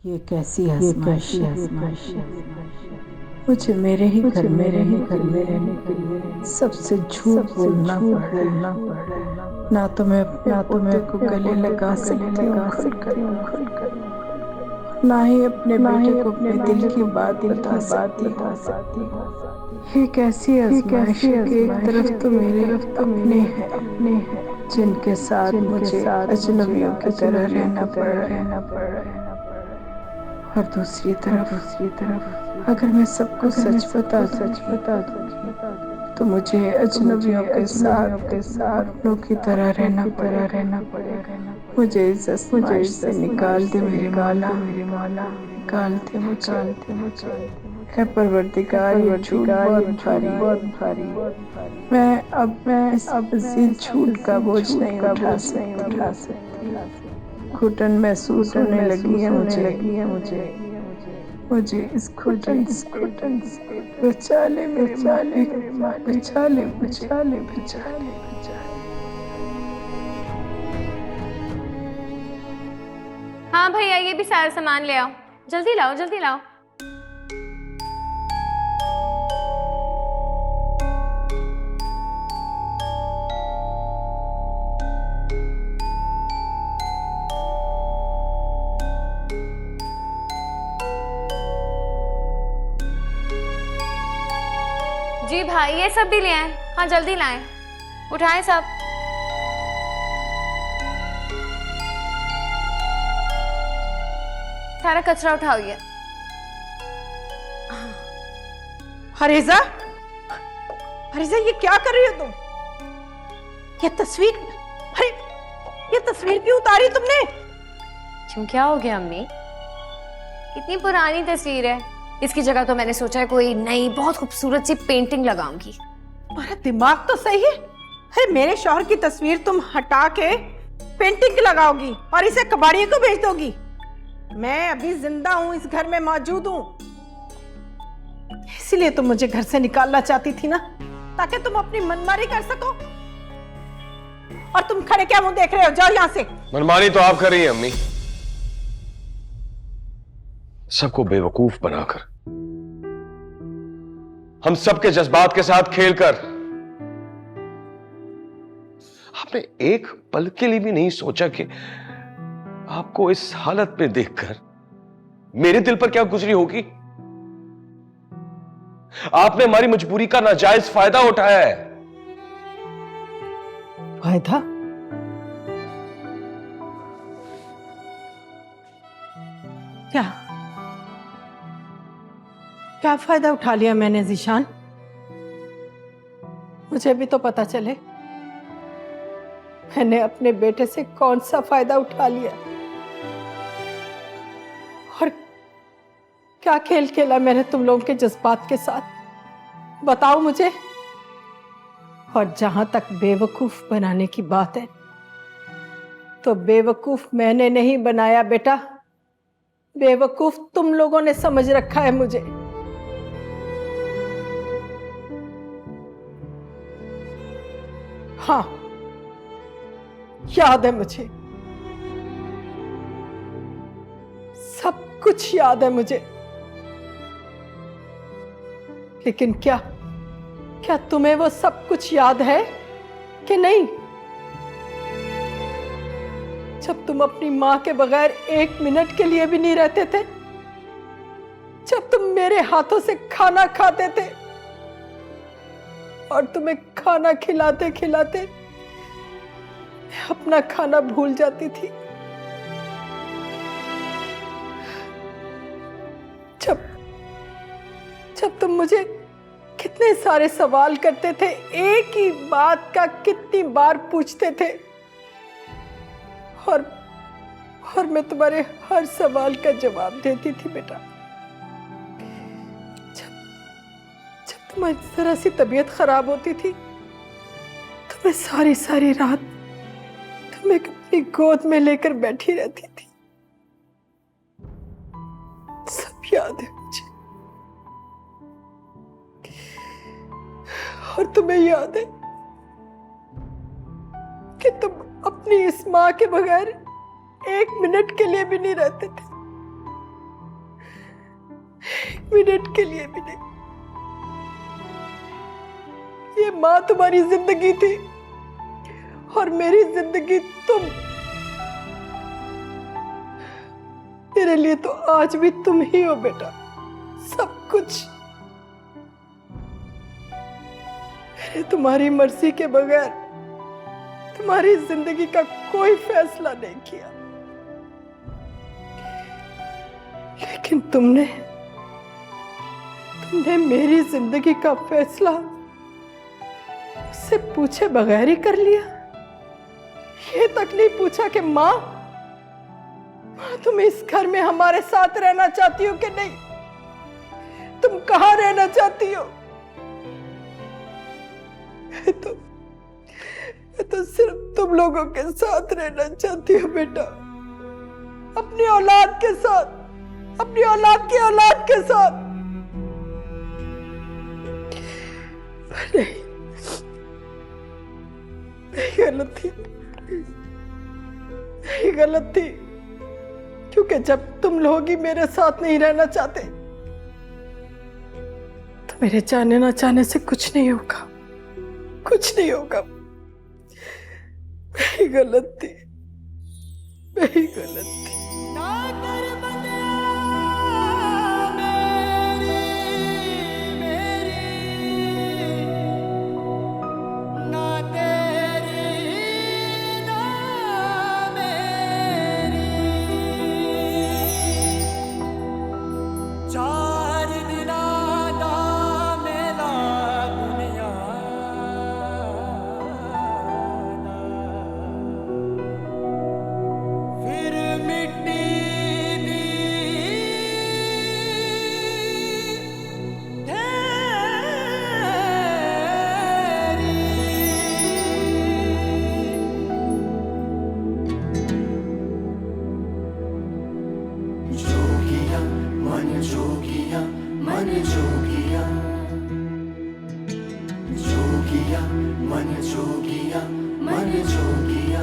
ये कैसी आजमाइश है। मुझे मेरे ही घर में रहने के लिए सबसे झूठ बोलना पड़ रहा है। ना तो मैं अपने पोते को गले लगा सकती हूँ खुलकर, ना ही अपने बेटे को अपने दिल की बात बता सकती हूँ। ये कैसी आजमाइश है कि एक तरफ तो मेरे अपने हैं जिनके साथ मुझे अजनबियों की तरह रहना पड़ रहा है, और दूसरी तरफ अगर मैं सबको सच बता दूँ तो मुझे अजनबियों के साथ अपनों की तरह रहना पड़ेगा। मुझे इस आजमाइश से निकाल दे मेरे मौला, निकाल दे मुझे। है परवरदिगार, ये झूठ बहुत भारी है। मैं इस मज़ीद झूठ का बोझ नहीं उठा सकती। घुटन महसूस होने लगी है मुझे इस घुटन से बचा ले मेरे मालिक, बचा ले मुझे। हाँ भैया, ये भी सारा सामान ले आओ, जल्दी लाओ जल्दी लाओ। जी भाई, ये सब भी ले आए। हाँ जल्दी लाएं, उठाएं सब। सारा कचरा उठाओ ये। हरीजा, हरीजा ये क्या कर रही हो तुम? ये तस्वीर, अरे ये तस्वीर क्यों उतारी तुमने? क्यों, क्या हो गया अम्मी? कितनी पुरानी तस्वीर है। इसकी जगह तो मैंने सोचा है कोई नई बहुत खूबसूरत सी पेंटिंग लगाऊंगी। तुम्हारा दिमाग तो सही है। अरे मेरे शौहर की तस्वीर तुम हटा के पेंटिंग लगाओगी और इसे कबाड़िए को भेज दोगी? मैं अभी जिंदा हूं, इस घर में मौजूद हूं, इसीलिए तुम मुझे घर से निकालना चाहती थी ना, ताकि तुम अपनी मनमानी कर सको। और तुम खड़े क्या मुंह देख रहे हो? जाओ यहां से। मनमानी तो आप कर रही हैं अम्मी, सबको बेवकूफ बनाकर, हम सबके जज्बात के साथ खेलकर। आपने एक पल के लिए भी नहीं सोचा कि आपको इस हालत में देखकर मेरे दिल पर क्या गुजरी होगी। आपने हमारी मजबूरी का नाजायज फायदा उठाया है। फायदा? क्या क्या फायदा उठा लिया मैंने ज़ीशान? मुझे भी तो पता चले मैंने अपने बेटे से कौन सा फायदा उठा लिया और क्या खेल खेला मैंने तुम लोगों के जज्बात के साथ, बताओ मुझे। और जहां तक बेवकूफ बनाने की बात है, तो बेवकूफ मैंने नहीं बनाया बेटा, बेवकूफ तुम लोगों ने समझ रखा है मुझे। हाँ, याद है मुझे, सब कुछ याद है मुझे। लेकिन क्या क्या तुम्हें वो सब कुछ याद है कि नहीं? जब तुम अपनी मां के बगैर एक मिनट के लिए भी नहीं रहते थे, जब तुम मेरे हाथों से खाना खाते थे और तुम्हें खाना खिलाते खिलाते मैं अपना खाना भूल जाती थी, जब जब तुम मुझे कितने सारे सवाल करते थे, एक ही बात का कितनी बार पूछते थे, और मैं तुम्हारे हर सवाल का जवाब देती थी बेटा। जब तुम्हारी जरा सी तबीयत खराब होती थी तो मैं सारी सारी रात तुम्हें अपनी गोद में लेकर बैठी रहती थी। सब याद है मुझे। और तुम्हें याद है कि तुम अपनी इस मां के बगैर एक मिनट के लिए भी नहीं रहते थे। मिनट के लिए भी नहीं। ये माँ तुम्हारी जिंदगी थी और मेरी जिंदगी तुम। मेरे लिए तो आज भी तुम ही हो बेटा, सब कुछ। मैंने तुम्हारी मर्जी के बगैर तुम्हारी जिंदगी का कोई फैसला नहीं किया, लेकिन तुमने मेरी जिंदगी का फैसला मुझसे पूछे बगैर ही कर लिया। ये तक नहीं पूछा कि माँ तुम इस घर में हमारे साथ रहना चाहती हो कि नहीं, तुम कहां रहना चाहती हो। मैं तो सिर्फ तुम लोगों के साथ रहना चाहती हूँ बेटा, अपनी औलाद के साथ, अपनी औलाद की औलाद के साथ। नहीं, गलत थी, गलत थी, क्योंकि जब तुम लोग ही मेरे साथ नहीं रहना चाहते तो मेरे चाहने ना चाहने से कुछ नहीं होगा, कुछ नहीं होगा। मैं गलत थी, मैं गलत थी। मन जोगिया मन जोगिया।